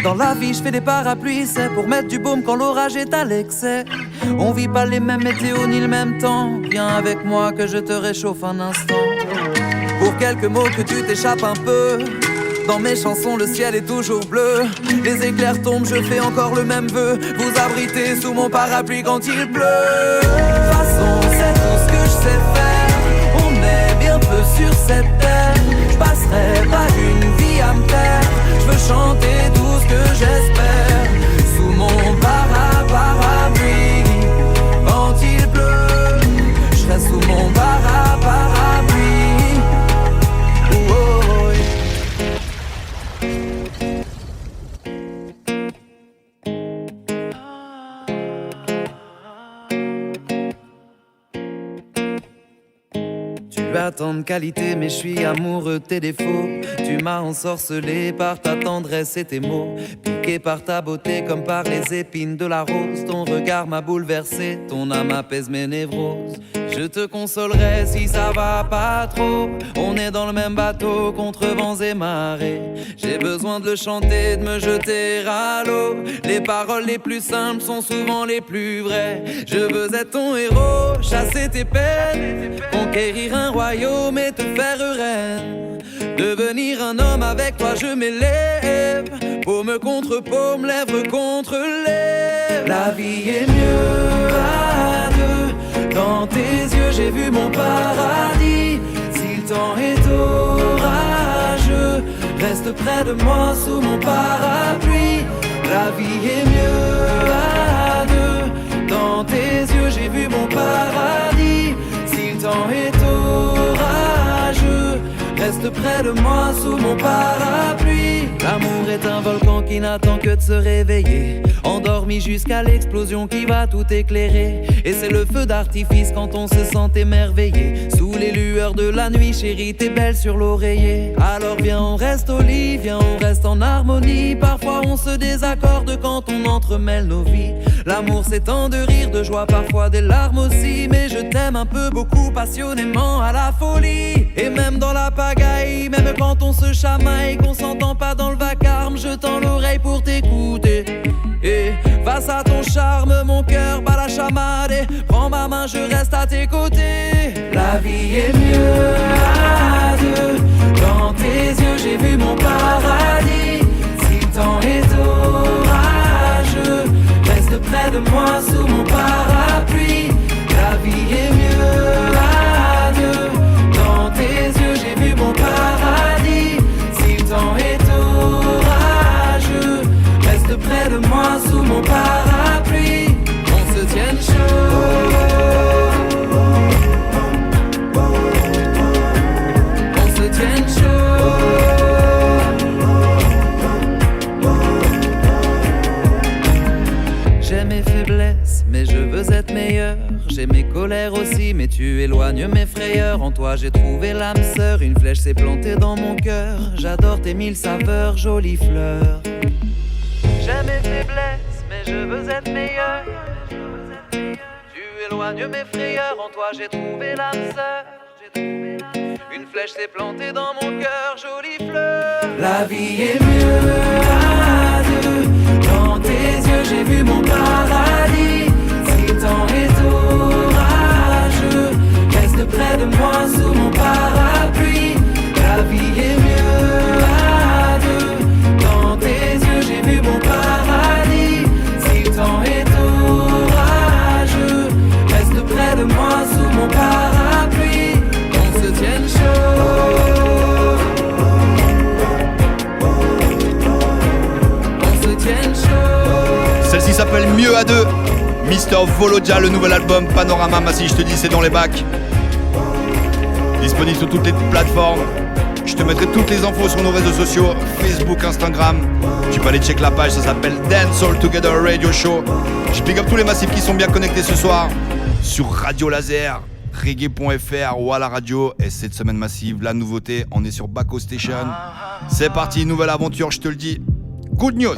Dans la vie, je fais des parapluies, c'est pour mettre du baume quand l'orage est à l'excès. On vit pas les mêmes météos ni le même temps. Viens avec moi que je te réchauffe un instant. Pour quelques mots que tu t'échappes un peu. Dans mes chansons, le ciel est toujours bleu. Les éclairs tombent, je fais encore le même vœu. Vous abritez sous mon parapluie quand il pleut. De toute façon, c'est tout ce que je sais faire. On est bien peu sur cette terre. Je passerai pas une vie à me taire. Je veux chanter tout ce que j'espère. Sous mon parapluie, quand il pleut, je serai sous mon parapluie. Oh, oh, Tu as t'as tant de qualité, mais je suis amoureux de tes défauts. Tu m'as ensorcelé par ta tendresse et tes mots, piqué par ta beauté comme par les épines de la rose. Ton regard m'a bouleversé, ton âme apaise mes névroses. Je te consolerai si ça va pas trop. On est dans le même bateau contre vents et marées. J'ai besoin de le chanter, de me jeter à l'eau. Les paroles les plus simples sont souvent les plus vraies. Je veux être ton héros, chasser tes peines, conquérir un royaume et te faire reine. Devenir un homme avec toi, je m'élève. Paume contre paume, lèvre contre lèvre. La vie est mieux à deux. Dans tes yeux, j'ai vu mon paradis. Si le temps est orageux, reste près de moi sous mon parapluie. La vie est mieux à deux. Dans tes yeux, j'ai vu mon paradis. Si le temps est orageux, reste près de moi sous mon parapluie. L'amour est un volcan qui n'attend que de se réveiller, endormi jusqu'à l'explosion qui va tout éclairer. Et c'est le feu d'artifice quand on se sent émerveillé. Sous les lueurs de la nuit, chérie, t'es belle sur l'oreiller. Alors viens, on reste au lit, viens, on reste en harmonie. Parfois on se désaccorde quand on entremêle nos vies. L'amour c'est tant de rire, de joie, parfois des larmes aussi. Mais je t'aime un peu, beaucoup, passionnément, à la folie. Et même dans la pagaille, même quand on se chamaille, qu'on s'entend pas dans le vacarme, je tends l'oreille pour t'écouter. Et face à ton charme, mon cœur bat la chamade. Et prends ma main, je reste à tes côtés. La vie est mieux à deux. Dans tes yeux, j'ai vu mon paradis. Si le temps est orageux, reste près de moi sous mon parapluie. La vie est mieux à deux. Dans tes yeux, j'ai vu mon paradis. Si le temps est orageux, reste près de moi sous mon parapluie. On se tienne chaud. On se tienne chaud. J'ai mes faiblesses, mais je veux être meilleur. J'ai mes colères aussi, mais tu éloignes mes frayeurs. En toi j'ai trouvé l'âme sœur, une flèche s'est plantée dans mon cœur. J'adore tes mille saveurs, jolies fleurs. J'ai mes faiblesses, mais je veux être meilleur. Tu éloignes mes frayeurs, en toi j'ai trouvé l'âme sœur. Une flèche s'est plantée dans mon cœur, jolie fleur. La vie est mieux à deux. Dans tes yeux j'ai vu mon paradis. Si le temps est orageux, reste près de moi sous mon parapluie. La vie est mieux à deux. Dans tes yeux j'ai vu mon paradis. Si le temps est orageux, reste près de moi sous mon parapluie. On se tienne chaud. On se tienne chaud. Celle-ci s'appelle Mieux à deux. Mr. Volodia, le nouvel album Panorama Massif, je te dis c'est dans les bacs. Disponible sur toutes les plateformes. Je te mettrai toutes les infos sur nos réseaux sociaux, Facebook, Instagram. Tu peux aller check la page, ça s'appelle Dance All Together Radio Show. Je big up tous les massifs qui sont bien connectés ce soir sur Radio Laser, reggae.fr ou à la radio. Et cette semaine massive, la nouveauté, on est sur Baco Station. C'est parti, nouvelle aventure, je te le dis. Good news.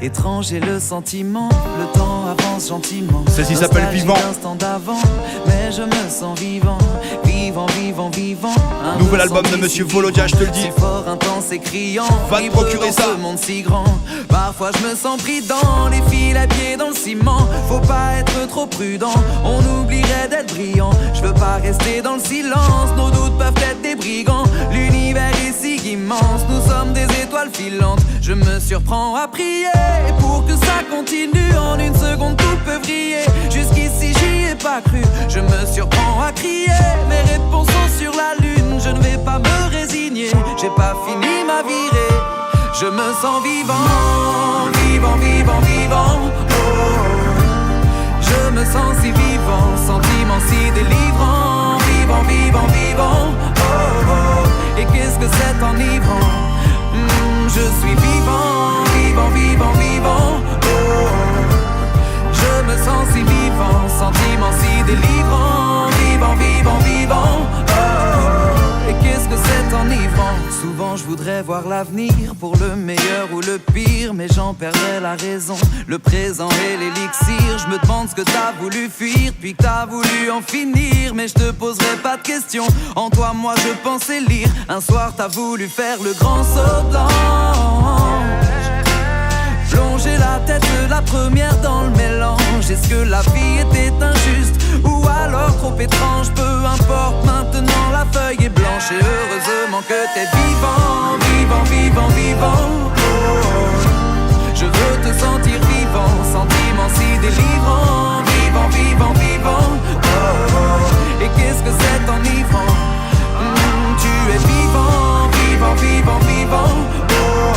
Étrange est le sentiment, le temps avance gentiment. Ceci s'appelle Vivant. Mais je me sens vivant, vivant, vivant, vivant. Nouvel album de Monsieur Volodia, je te le dis. C'est fort, intense et criant. Va te procurer ça. Ce monde si grand. Parfois je me sens pris dans les fils à pied dans le ciment. Faut pas être trop prudent, on oublierait d'être brillant. Je veux pas rester dans le silence, nos doutes peuvent être des brigands. L'univers est si immense, nous sommes des étoiles filantes. Je me surprends à prier pour que ça continue. En une seconde tout peut vriller. Jusqu'ici j'y ai pas cru. Je me surprends à crier. Mes réponses sont sur la lune. Je ne vais pas me résigner. J'ai pas fini ma virée. Je me sens vivant, vivant, vivant, vivant. Oh. Je me sens si vivant, sentiment si délivrant. Vivant, vivant, vivant. Oh, oh. Et qu'est-ce que c'est enivrant. Je suis vivant, vivant, vivant, vivant. Oh. Je me sens si vivant, sentiment si délivrant. Vivant, Souvent je voudrais voir l'avenir pour le meilleur ou le pire, mais j'en perdrais la raison. Le présent est l'élixir. Je me demande ce que t'as voulu fuir, puis que t'as voulu en finir. Mais je te poserai pas de questions. En toi, moi, je pensais lire. Un soir, t'as voulu faire le grand saut de l'ange. Plonger la tête de la première dans le mélange. Est-ce que la vie était injuste ou alors trop étrange? Peu importe, maintenant la feuille est blanche. Et heureusement que t'es vivant, vivant, vivant, vivant. Oh, je veux te sentir vivant, sentiment si délivrant. Vivant, vivant, vivant. Oh, et qu'est-ce que c'est enivrant? Tu es vivant, vivant, vivant, vivant. Oh,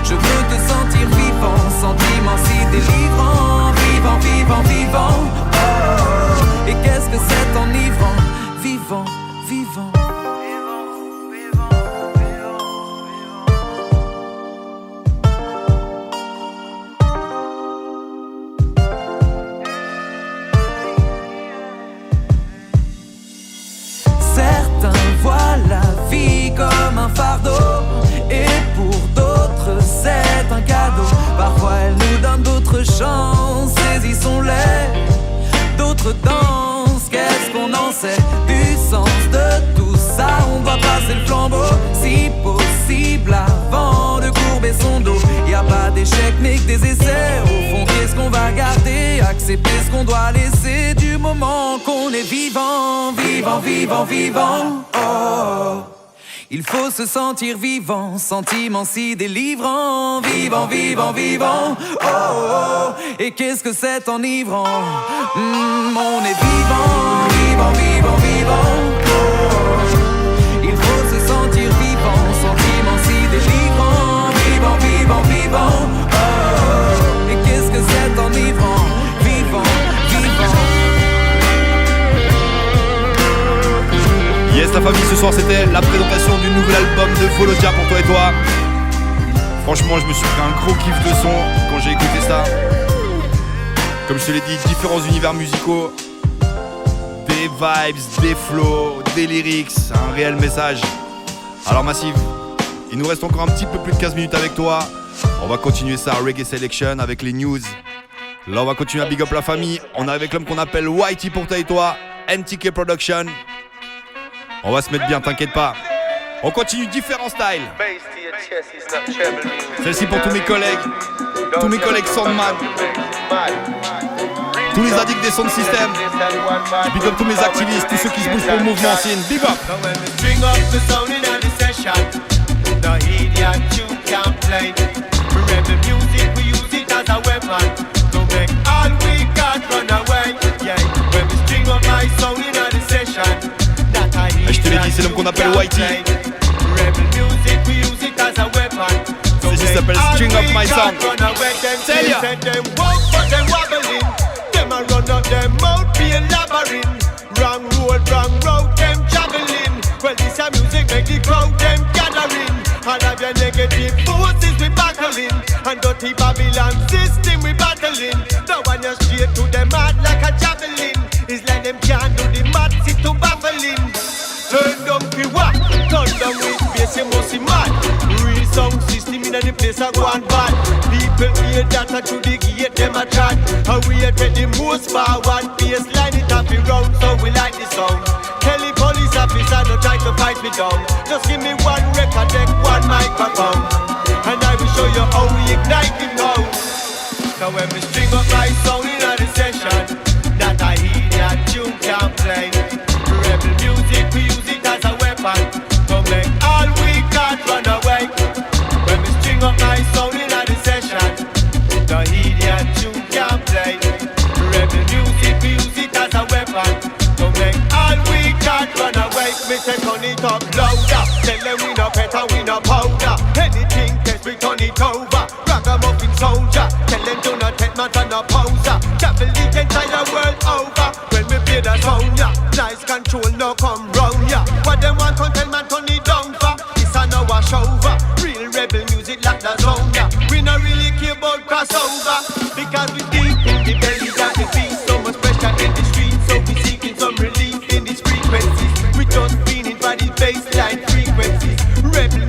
je veux te sentir vivant, sentiment si délivrant. Vivant, vivant, vivant. Oh, et qu'est-ce que c'est enivrant? Vivant, vivant. Certains voient la vie comme un fardeau, et pour d'autres c'est un cadeau. Parfois elle nous donne d'autres chances, saisissons-les. D'autres dansent, qu'est-ce qu'on en sait du sens de tout ça? On doit passer le flambeau, si possible, avant de courber son dos. Y a pas d'échec mais que des essais. Au fond, qu'est-ce qu'on va garder? Accepter ce qu'on doit laisser du moment qu'on est vivant, vivant, vivant, vivant. Oh, il faut se sentir vivant, sentiment si délivrant. Vivant, vivant, vivant. Oh, oh, et qu'est-ce que c'est enivrant? On est vivant, vivant, vivant, vivant. Oh, il faut se sentir vivant, sentiment si délivrant. Vivant, vivant, vivant. Oh, et qu'est-ce que c'est enivrant? Vivant, vivant. Yes, la famille, ce soir c'était la présentation du nouvel album de Volodia pour toi et toi. Franchement, je me suis pris un gros kiff de son quand j'ai écouté ça. Comme je te l'ai dit, différents univers musicaux, des vibes, des flows, des lyrics, un réel message. Alors Massive, il nous reste encore un petit peu plus de 15 minutes avec toi. On va continuer ça à Reggae Selection avec les news. Là on va continuer à big up la famille. On est avec l'homme qu'on appelle Whitey pour toi et toi, NTK Production. On va se mettre bien, t'inquiète pas. On continue différents styles. Celle-ci pour tous mes collègues Soundman, tous les addicts des sound systems. Je big up tous mes activistes, tous ceux qui se bougent pour le mouvement. C'est une big up. Je te l'ai dit, c'est l'homme qu'on appelle Whitey. Celle-ci s'appelle String Up My Sound. Tell ya. Them a run up them mouth, be a labyrinth. Wrong road, them traveling. Well, this a music make the crowd them gathering. All of your negative forces we battling, and dirty Babylon system we battling. Now when you straight to them heart like a javelin, it's like them can't do the math, sit to baffling. Turn down the what? Turn down with bass, you must see mad. Real sound system in the place a go on bad. People hear that and through the gate them a chat. And we a take the most forward bass line it up round, so we like the sound. Tell the police officer don't try to fight me down. Just give me one record deck, one microphone, and I will show you how we ignite it now. Now when we string up my sound in the session, that I hear that tune can play. Rebel music, we use it as a weapon to make all we got run away. When we string up my sound in the session, the idiot tune can play. Rebel music, we use it as a weapon to make all we got run away. Me say turn it up louder, tell them we no better, we no powder. Anything test, we turn it over. Ragamuffin soldier, tell them do not take my turn up poser. Travel the entire world over. When we play the sound, yeah, nice control no come round, yeah. What them want to tell man turn it down for? It's a no wash over. Real rebel music like the sound, yeah. We not really care about crossover, because we deep in the belly of the beast. So much pressure in the streets, so we seeking some relief in these frequencies. We just feeling for the baseline frequencies. Rebel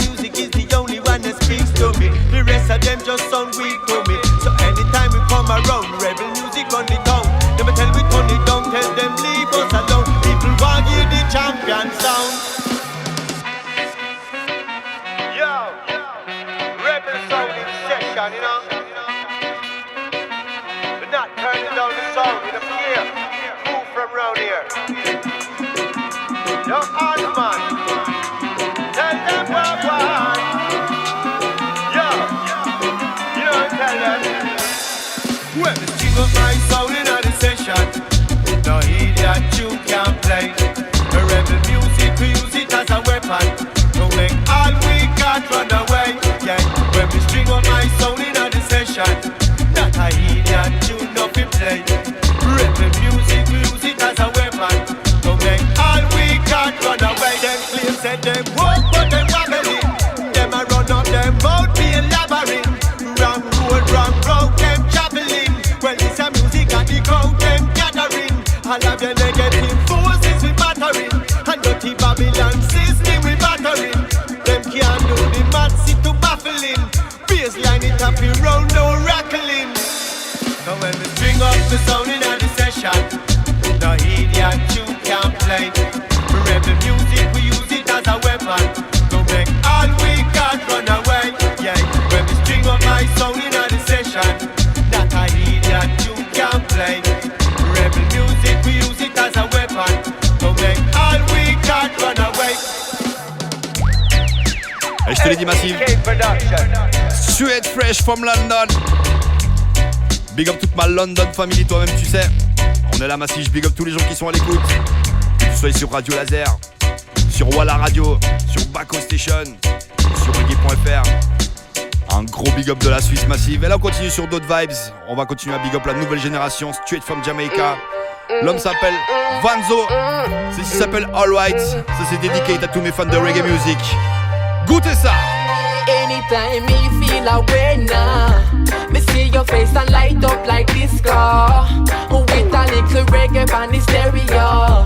them claim said them walk but them wobbling. Them a run up them boat being labyrinth. Wrong road, them traveling. Well, it's a music and the crowd them gathering. All of your negative forces we battering. And dirty Babylon system we battering. Them can't do the math, sit to baffling. Baseline it up, we round no rattling. So when we string up the sound in the session, no idiot you can't play. Rebel music, we use it as a weapon. To make all we got run away. Yeah, when we string up my sound in the session, that a idiot you can't play. Rebel music, we use it as a weapon. To make all we got run away. Et je te l'ai dit massive. Straight fresh from London. Big up toute ma London family, toi-même tu sais. On est là massif, big up tous les gens qui sont à l'écoute. Que vous soyez sur Radio Laser, sur Walla Radio, sur Baco Station, sur reggae.fr. Un gros big up de la Suisse massive. Et là on continue sur d'autres vibes. On va continuer à big up la nouvelle génération, straight from Jamaica. L'homme s'appelle Vanzo. Ceci s'appelle Alright. Ça c'est dédié à tous mes fans de reggae music. Goûtez ça. Anytime me feel away now, me see your face and light up like disco. With a little reggae on the stereo.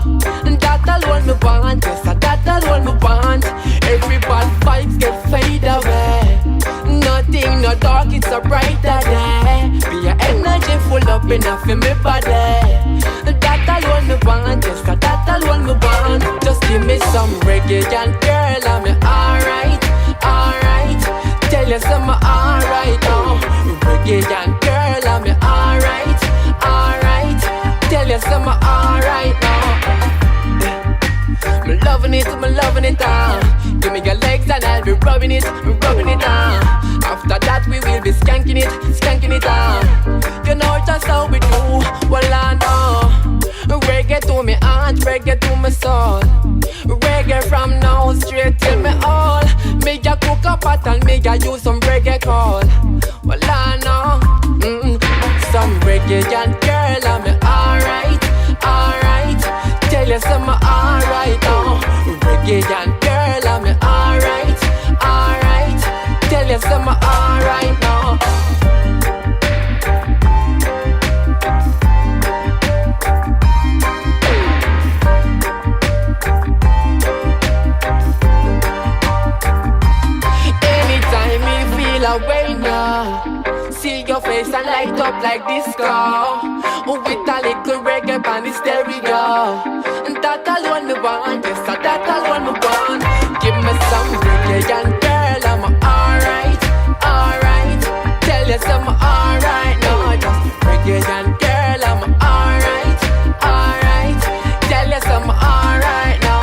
That alone me want, yes, that alone me want. Every bad vibes get fade away. Nothing no dark, it's a brighter day. Be your energy full up enough in me body. That alone me want, yes, that alone me want. Just give me some reggae and girl, I'm alright, alright. Tell you some alright now. Reggae and girl, I'm alright, alright. Tell you some alright now. Me loving it, Give me your legs and I'll be rubbing it on. After that we will be skanking it on. You know just how we do, well I know. Reggae to me heart, reggae to my soul. Reggae from now straight till me all. Me a cook a pot and me a use some reggae call. Well I know, some reggae and girl I'm alright, alright. Tell you some alright now. Reggae and girl I'm alright, alright. Tell you some alright now. Away now, see your face and light up like disco. With a little reggae on the stereo. That alone me want, yes, that alone me want. Give me some reggae and girl, I'm alright, alright. Tell you some alright now, just reggae and girl, I'm alright, alright. Tell you some alright now.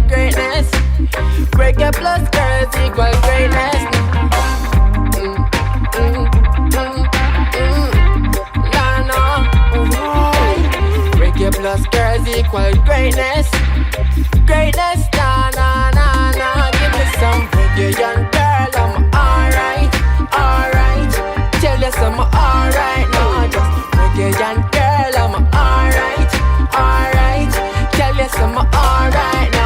Greatness. Reggae plus girls equal greatness. Reggae plus girls equal greatness. Greatness, na na na na. Give me some reggae young girl, I'm alright, alright. Tell you some alright now, just reggae young girl, I'm alright, alright. Tell you some alright now.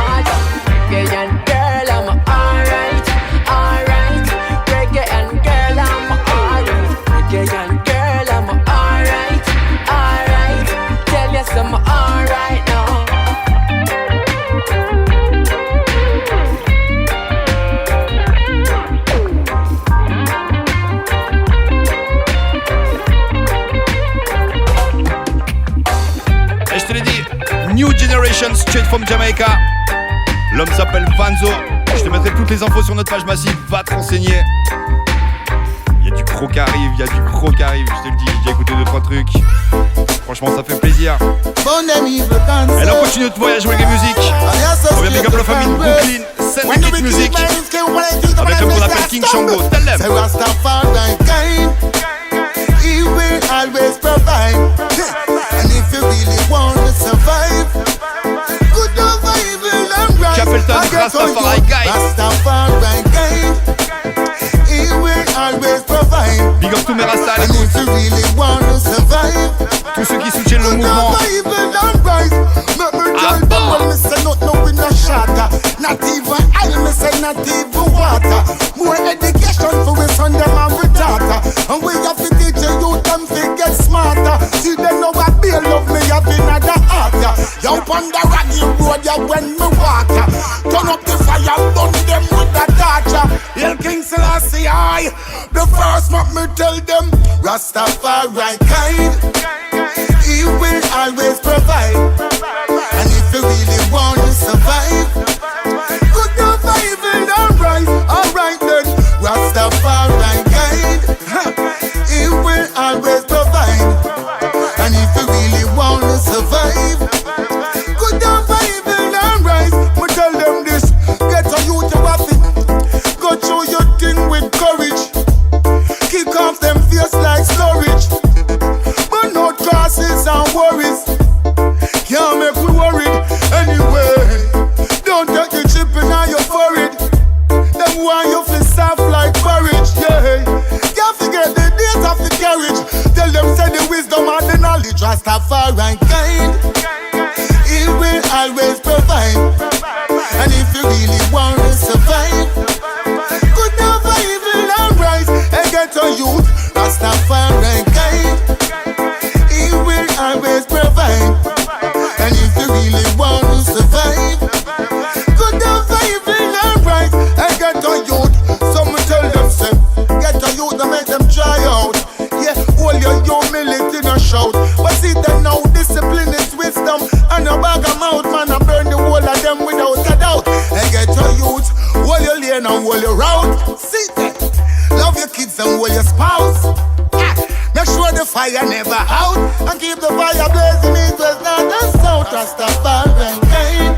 Reggae and girl, I'm alright, alright. Reggae and girl, I'm alright. Reggae and girl, I'm alright, alright. Tell you some alright now. Et je te l'ai dit, New Generation straight from Jamaica. L'homme s'appelle Vanzo. Je te mettrai toutes les infos sur notre page massive. Va te renseigner. Il y a du gros qui arrive, je te le dis. J'ai écouté 2-3 trucs. Franchement, ça fait plaisir. Et là, on continue notre voyage reggae music. On vient big up la famille de Brooklyn, Syndicate Music, avec l'homme qu'on appelle King Shango. Tell them. He will always provide. And if you really want to survive, good over evil and right. Capleton Rastafari Guide. Rastafari Guide. He will always provide. Big up to mes Rasta à l'écoute. Tous ceux qui soutiennent le mouvement. Not even I me say not even water. More education for we son them and we daughter. And we have to teach the youth them to get smarter. See them know what be love me have in the heart. Yo on the raggy road ya when me walk. Turn up the fire, burn them with the torture. Hail King Selassie I. The first what me tell them, Rastafari kind. He will always provide. And if you really want to survive, good enough for evil and rise. Alright then, Rastafari guide. He will always provide. And if you really want to survive, good enough for evil and rise. Me tell them this, get a youth to have it. Go through your thing with courage. Kick off them fears like storage. But no crosses and worries. Can't make we worried anyway. Don't take the chip in your forehead. Them want you feel soft like porridge, yeah. Can't forget the days of the carriage. Tell them say the wisdom and the knowledge Rastafari kind. He will always provide. And if you really want to survive, good enough for evil and rise. And get a youth, Rastafari kind. He will always provide. And if you really want to survive, good enough for evil and right. And get a youth, some tell them say, get a youth and make them try out. Yeah, hold your humility and shout. But see them now, discipline is wisdom. And a bag of mouth, man, I burn the whole of them without a doubt. And get a youth, hold your lane and hold your route. See that, love your kids and hold your spouse. Make sure the fire never out. And keep the fire blazing east, west, north and south. Rastafari kind.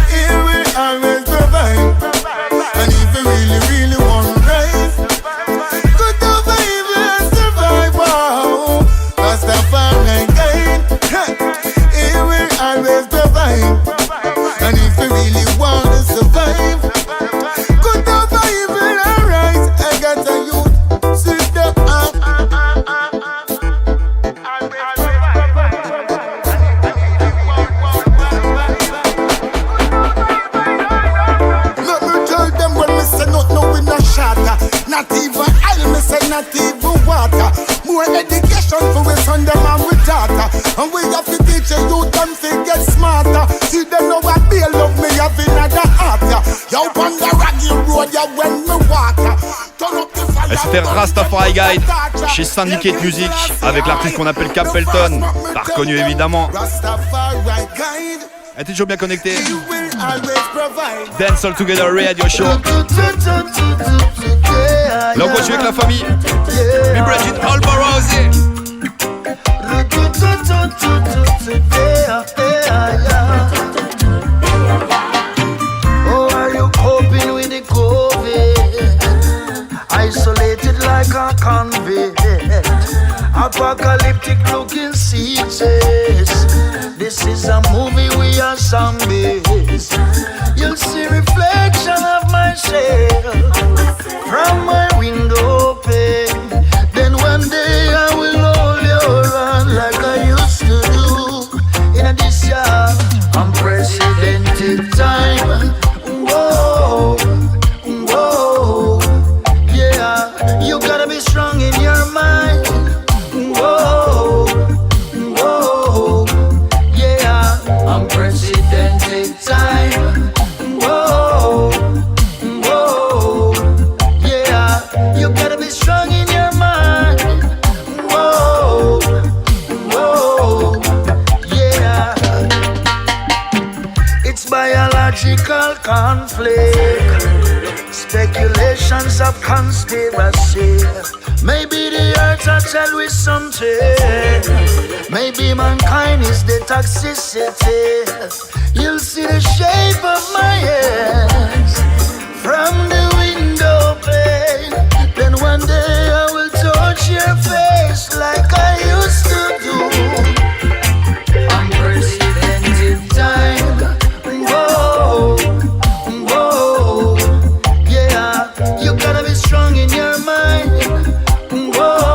He will always provide. And if you really, really want to rise, good enough for evil and survive. Wow. Rastafari kind. He will always provide. And if you really want to survive, good enough for evil and rise. And get a youth, sit down. Not even I me say not even water. More education for we son them and we daughter. And we have to teach the youth them to get smarter. See them know what be love me have in the heart. Yo on the raggy road ya when me walk. Turn up the fire. Et c'était Rastafari Guide chez Syndicate Music avec l'artiste qu'on appelle Capleton. T'as reconnu évidemment. Elle était toujours bien connectée. Dance All Together Radio Show. Là on continue avec la famille. Mi Bridget Albarosi. Oh, are you coping with the COVID? Isolated like a convict. Apocalyptic looking seats. This is a movie, we are zombies. You'll see reflection of myself from my window pane. Then one day I will hold your hand like I used to do in this year. Unprecedented time. Whoa, whoa, yeah. You gotta be strong in your mind. Whoa, whoa, yeah. Unprecedented time. Whoa, whoa, yeah. You gotta be strong in your mind. Whoa, whoa, yeah. It's biological conflict, speculations of conspiracy. Maybe the earth will tell we something. Maybe mankind is the toxicity. You'll see the shape of my hands from the window pane. Then one day I will touch your face like I used to do. Unprecedented time. Whoa, whoa, yeah. You gotta be strong in your mind. Whoa.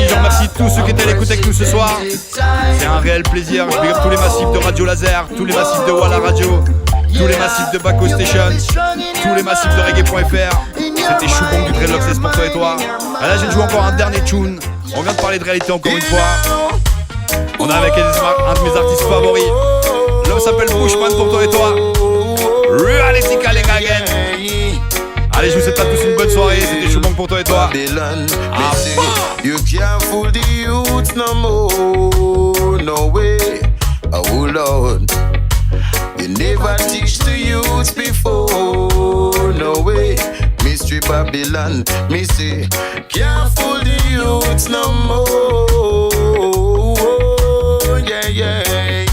je remercie tous ceux qui étaient à l'écoute avec nous ce soir. C'est un réel plaisir. Je big up tous les massifs de Radio Laser, tous les massifs de Walla Radio, tous les massifs de Baco Station, tous les massifs de Reggae.fr. C'était Choubong du Dreadlocks, c'est pour toi et toi. Et là, j'ai joué encore un dernier tune. On vient de parler de réalité encore une fois. On est avec un de mes artistes favoris. L'homme s'appelle Bushman pour toi et toi. Reality Calling Again. Allez, je vous souhaite à tous une bonne soirée. C'était Choubong pour toi et toi. You can't fool the youth no more, no way. Oh Lord, you never teach the youth before, no way. Mystery Babylon, me say, can't fool the youth no more, yeah, yeah.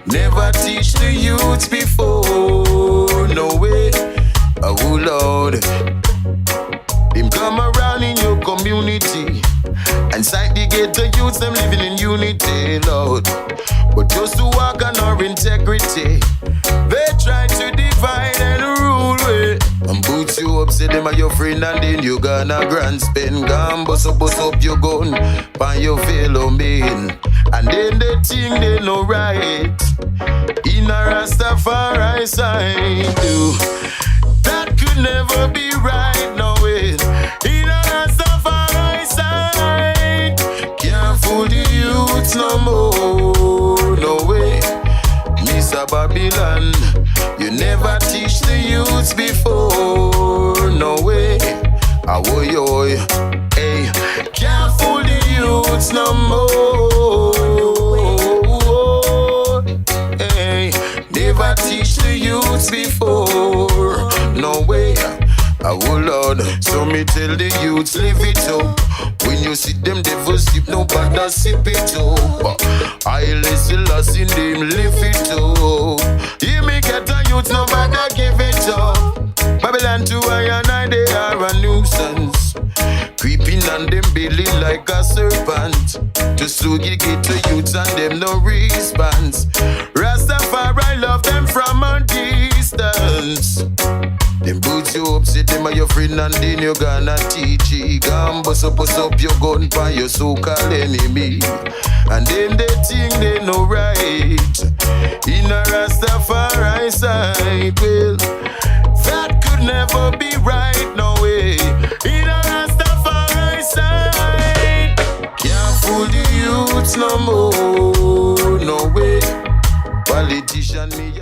Never teach the youth before, no way. Oh Lord, him come around in your community and sight the ghetto youths, them living in unity, Lord. But just to walk on our integrity, they try to divide and rule way. And boots you up, say them are your friend, and then you gonna grand spend. Gone bust up your gun, pan your fellow man. And then they think they know right. In a Rastafari side, that could never be right, no way. In a Rastafari side, can't fool the youths no more, no way. Mr. Babylon, you never teach the youths before, no way. Awoy, oy, hey, can't fool the youths no more, hey, never teach the youths before, no way. Oh Lord, so me tell the youths live it up. When you see them devil sip, no bother sip it up. I listen lost in them live it up. Hear me get a youth, no bother give it up. Babylon to I and I, they are a nuisance. Creeping on them belly like a serpent. Just to get to youths and them no response. Rastafari love them from a distance. Them boots you up, say them are your friend, and then you gonna teach it. Gone bust up your gun by your so-called enemy. And then they think they know right. In a Rastafari side, well, that could never be right, no way. In a Rastafari side, can't fool the youths no more, no way. Politician me